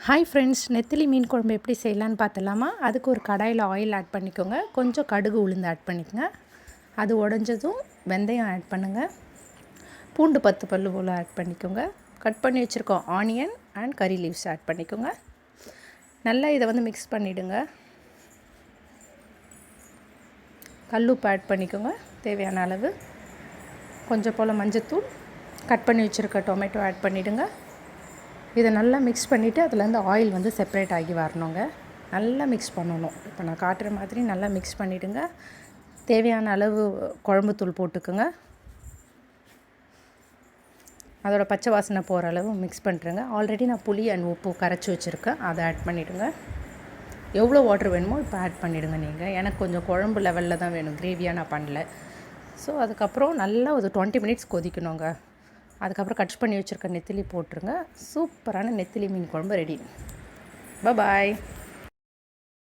Hi friends, நெத்திலி மீன் குழம்பு எப்படி செய்யலான்னு பார்த்துலாமா? அதுக்கு ஒரு கடாயில் ஆயில் ஆட் பண்ணிக்கோங்க. கொஞ்சம் கடுகு உளுந்து ஆட் பண்ணிக்கோங்க. அது உடஞ்சதும் வெந்தயம் ஆட் பண்ணுங்கள். பூண்டு 10 பல்லு போல் ஆட் பண்ணிக்கோங்க. கட் பண்ணி வச்சுருக்கோம் onion and curry leaves add பண்ணிக்கோங்க. நல்லா இதை மிக்ஸ் பண்ணிவிடுங்க. கல்லுப்பு ஆட் பண்ணிக்கோங்க தேவையான அளவு. கொஞ்சம் போல் மஞ்சத்தூள், கட் பண்ணி வச்சுருக்க டொமேட்டோ ஆட் பண்ணிவிடுங்க. இதை நல்லா மிக்ஸ் பண்ணிவிட்டு அதுலேருந்து ஆயில் செப்பரேட் ஆகி வரணுங்க. நல்லா மிக்ஸ் பண்ணணும். இப்போ நான் காட்டுற மாதிரி நல்லா மிக்ஸ் பண்ணிவிடுங்க. தேவையான அளவு குழம்புத்தூள் போட்டுக்குங்க. அதோட பச்சை வாசனை போகிற அளவு மிக்ஸ் பண்ணுறேங்க. ஆல்ரெடி நான் புளி அண்ட் உப்பு கரைச்சி வச்சுருக்கேன், அதை ஆட் பண்ணிவிடுங்க. எவ்வளோ வாட்டர் வேணுமோ இப்போ ஆட் பண்ணிவிடுங்க நீங்கள். எனக்கு கொஞ்சம் குழம்பு லெவலில் தான் வேணும், கிரேவியாக நான் பண்ணல. ஸோ அதுக்கப்புறம் நல்லா ஒரு 20 மினிட்ஸ் கொதிக்கணுங்க. அதுக்கப்புறம் கட் பண்ணி வச்சுருக்க நெத்திலி போட்டுருங்க. சூப்பரான நெத்திலி மீன் குழம்பு ரெடி. பாய்.